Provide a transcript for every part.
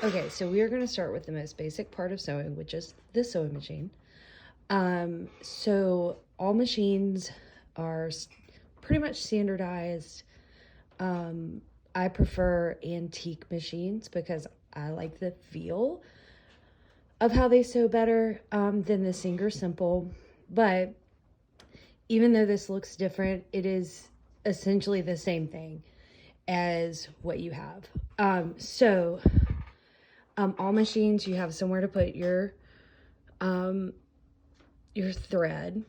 Okay, so we are going to start with the most basic part of sewing, which is the sewing machine. So all machines are pretty much standardized. I prefer antique machines because I like the feel of how they sew better than the Singer Simple. But even though this looks different, it is essentially the same thing as what you have. All machines, you have somewhere to put um, your thread.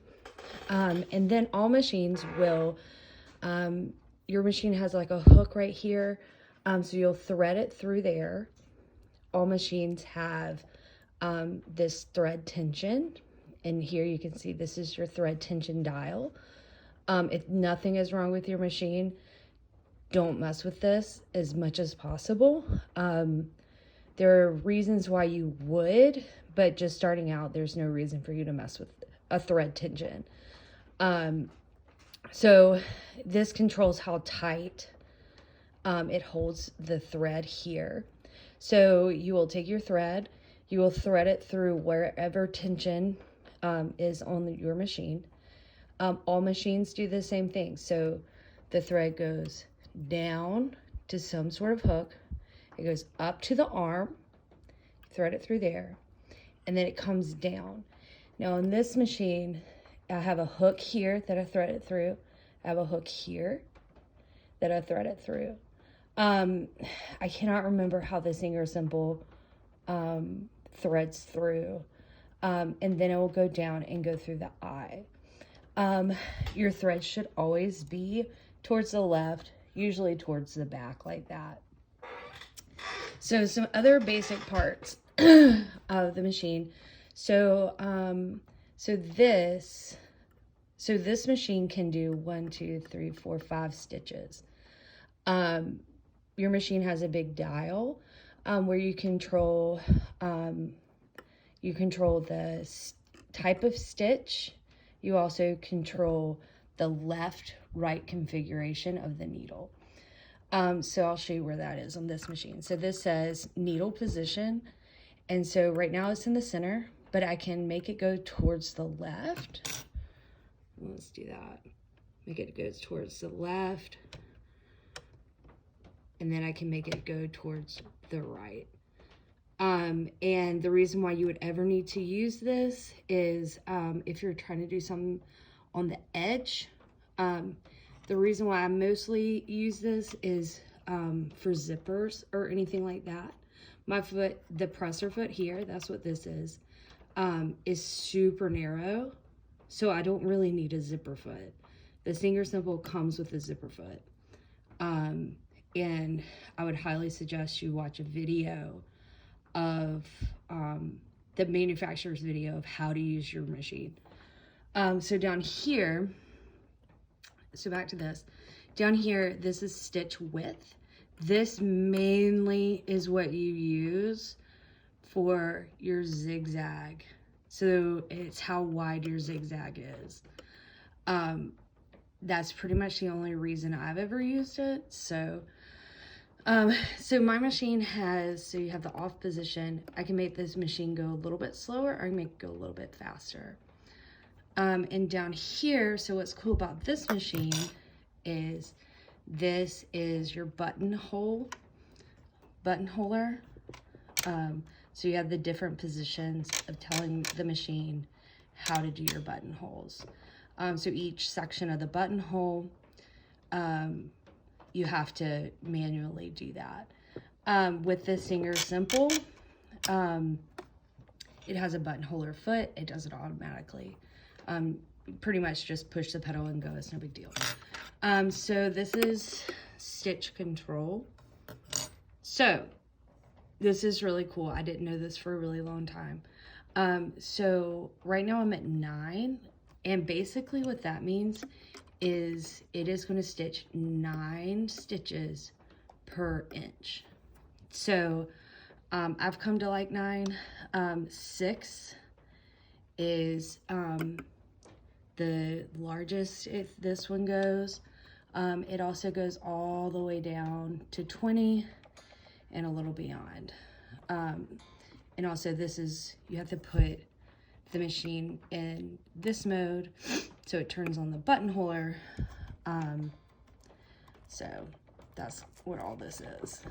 And then all machines will, your machine has like a hook right here. So you'll thread it through there. All machines have this thread tension. And here you can see this is your thread tension dial. If nothing is wrong with your machine, don't mess with this as much as possible. There are reasons why you would, but just starting out, there's no reason for you to mess with a thread tension. So this controls how tight it holds the thread here. So you will take your thread, you will thread it through wherever tension is on your machine. All machines do the same thing. So the thread goes down to some sort of hook. It goes up to the arm, thread it through there, and then it comes down. Now on this machine, I have a hook here that I thread it through. I have a hook here that I thread it through. I cannot remember how the Singer Simple threads through. And then it will go down and go through the eye. Your thread should always be towards the left, usually towards the back like that. So some other basic parts of the machine. So this machine can do 1, 2, 3, 4, 5 stitches. Your machine has a big dial where you control the type of stitch. You also control the left-right configuration of the needle. So I'll show you where that is on this machine. So this says needle position. And so right now it's in the center, but I can make it go towards the left. Let's do that. Make it go towards the left. And then I can make it go towards the right. And the reason why you would ever need to use this is if you're trying to do something on the edge. The reason why I mostly use this is for zippers or anything like that. My foot, the presser foot here, that's what this is super narrow. So I don't really need a zipper foot. The Singer Simple comes with a zipper foot. And I would highly suggest you watch a video of the manufacturer's video of how to use your machine. So down here, so back to this. Down here, this is stitch width. This mainly is what you use for your zigzag. So it's how wide your zigzag is. That's pretty much the only reason I've ever used it. So my machine has, so you have the off position. I can make this machine go a little bit slower, or I can make it go a little bit faster. And down here, so what's cool about this machine is this is your buttonholer. So you have the different positions of telling the machine how to do your buttonholes. So each section of the buttonhole, you have to manually do that. With the Singer Simple, it has a buttonholer foot. It does it automatically. Pretty much just push the pedal and go. It's no big deal. So this is stitch control. So this is really cool. I didn't know this for a really long time. So right now I'm at 9, and basically what that means is it is going to stitch 9 stitches per inch. So I've come to like 9. 6 is the largest if this one goes. It also goes all the way down to 20 and a little beyond. And also this is, you have to put the machine in this mode so it turns on the buttonholer. So that's what all this is.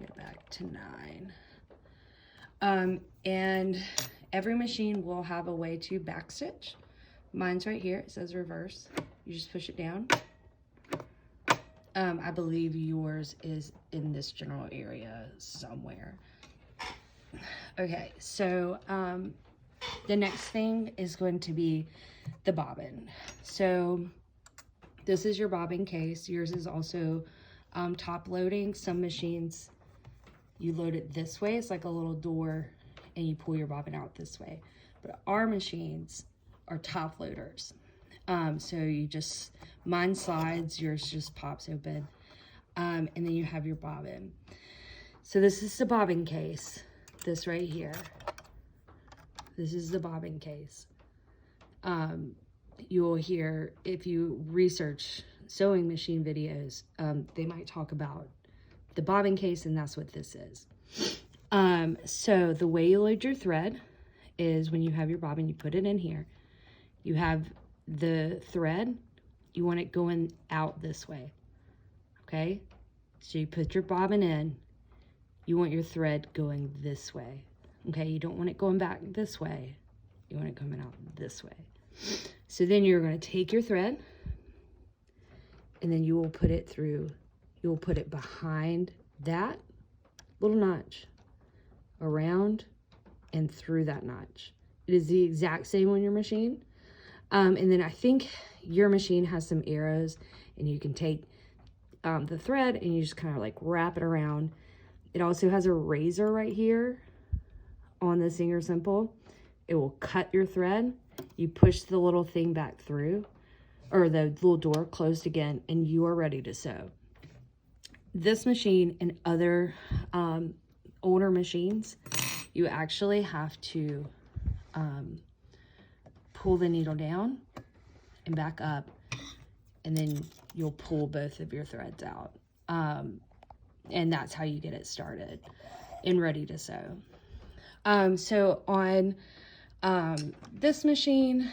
Get back to 9. And every machine will have a way to backstitch. Mine's right here, it says reverse. You just push it down. I believe yours is in this general area somewhere. Okay, so the next thing is going to be the bobbin. So this is your bobbin case. Yours is also top loading. Some machines, you load it this way. It's like a little door and you pull your bobbin out this way. But our machines are top loaders. So you just, mine slides, yours just pops open. And then you have your bobbin. So this is the bobbin case, this right here. This is the bobbin case. You will hear, if you research sewing machine videos, they might talk about the bobbin case, and that's what this is. So the way you load your thread is when you have your bobbin, you put it in here. You have the thread, you want it going out this way, okay? So you put your bobbin in, you want your thread going this way, okay? You don't want it going back this way, you want it coming out this way. So then you're going to take your thread, and then you will put it through, you will put it behind that little notch, around and through that notch. It is the exact same on your machine. And then I think your machine has some arrows, and you can take the thread and you just kind of like wrap it around. It also has a razor right here on the Singer Simple. It will cut your thread. You push the little thing back through, or the little door closed again, and you are ready to sew. This machine and other older machines, you actually have to pull the needle down and back up, and then you'll pull both of your threads out. And that's how you get it started and ready to sew. So on this machine,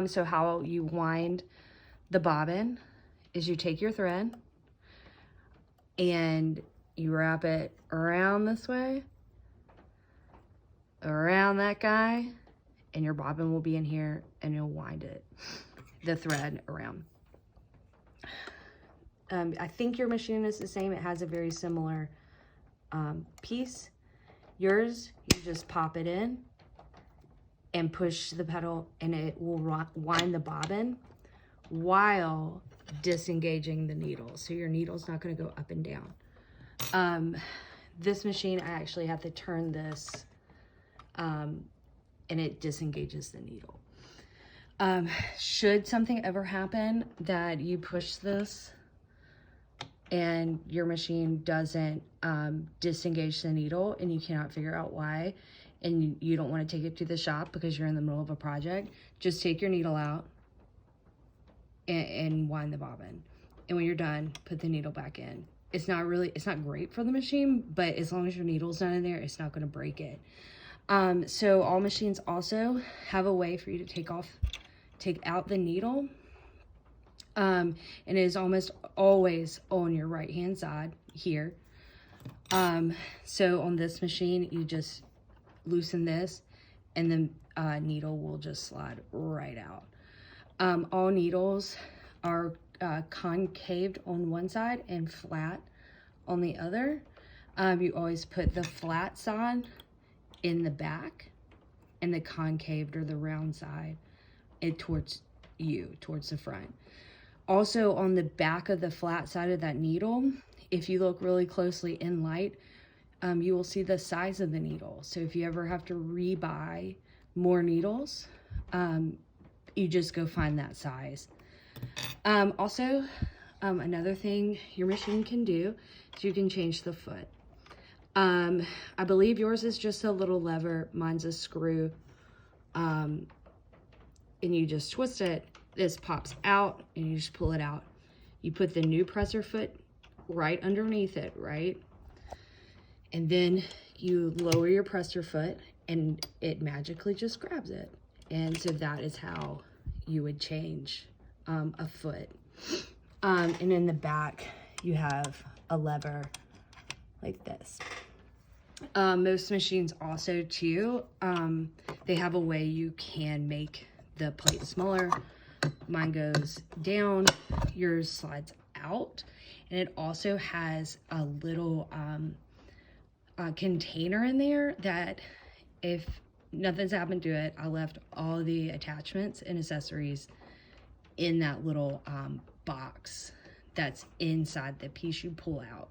so how you wind the bobbin is you take your thread and you wrap it around this way, around that guy, and your bobbin will be in here, and you'll wind it, the thread around. I think your machine is the same. It has a very similar piece. Yours, you just pop it in and push the pedal, and it will wind the bobbin while disengaging the needle. So your needle's not going to go up and down. This machine, I actually have to turn this, and it disengages the needle. Should something ever happen that you push this and your machine doesn't disengage the needle and you cannot figure out why, and you don't want to take it to the shop because you're in the middle of a project, just take your needle out and wind the bobbin. And when you're done, put the needle back in. It's not great for the machine, but as long as your needle's not in there, it's not going to break it. So all machines also have a way for you to take out the needle. And it is almost always on your right hand side here. So on this machine, you just loosen this and the needle will just slide right out. All needles are concaved on one side and flat on the other. You always put the flat side in the back and the concaved or the round side towards the front. Also on the back of the flat side of that needle, if you look really closely in light, you will see the size of the needle. So if you ever have to rebuy more needles, you just go find that size. Also, another thing your machine can do is you can change the foot. I believe yours is just a little lever, mine's a screw, and you just twist it, this pops out, and you just pull it out. You put the new presser foot right underneath it, right? And then you lower your presser foot and it magically just grabs it. And so that is how you would change a foot. And in the back, you have a lever like this. Most machines also too, they have a way you can make the plate smaller. Mine goes down, yours slides out. And it also has a little container in there that if nothing's happened to it, I left all the attachments and accessories in that little box that's inside the piece you pull out.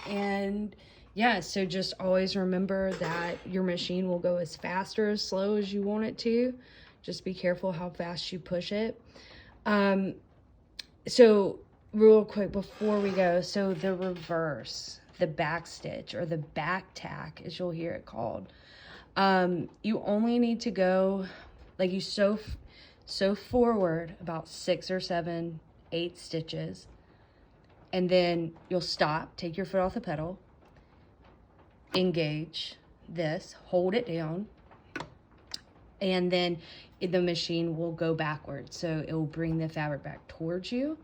And yeah, so just always remember that your machine will go as fast or as slow as you want it to. Just be careful how fast you push it. So real quick before we go, so the reverse, the back stitch or the back tack, as you'll hear it called, you only need to go, like you sew forward about 6 or 7, 8 stitches, and then you'll stop, take your foot off the pedal, engage this, hold it down, and then the machine will go backwards. So it will bring the fabric back towards you.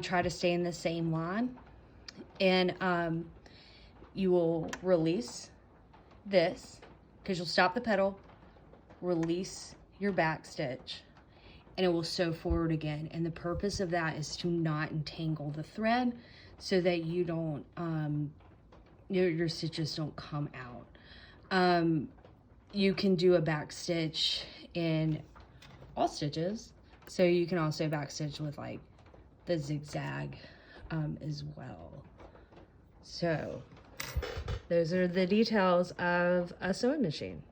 Try to stay in the same line, and you will release this because you'll stop the pedal, release your back stitch, and it will sew forward again. And the purpose of that is to not entangle the thread so that you don't, your stitches don't come out. You can do a back stitch in all stitches. So you can also back stitch with like the zigzag as well. So those are the details of a sewing machine.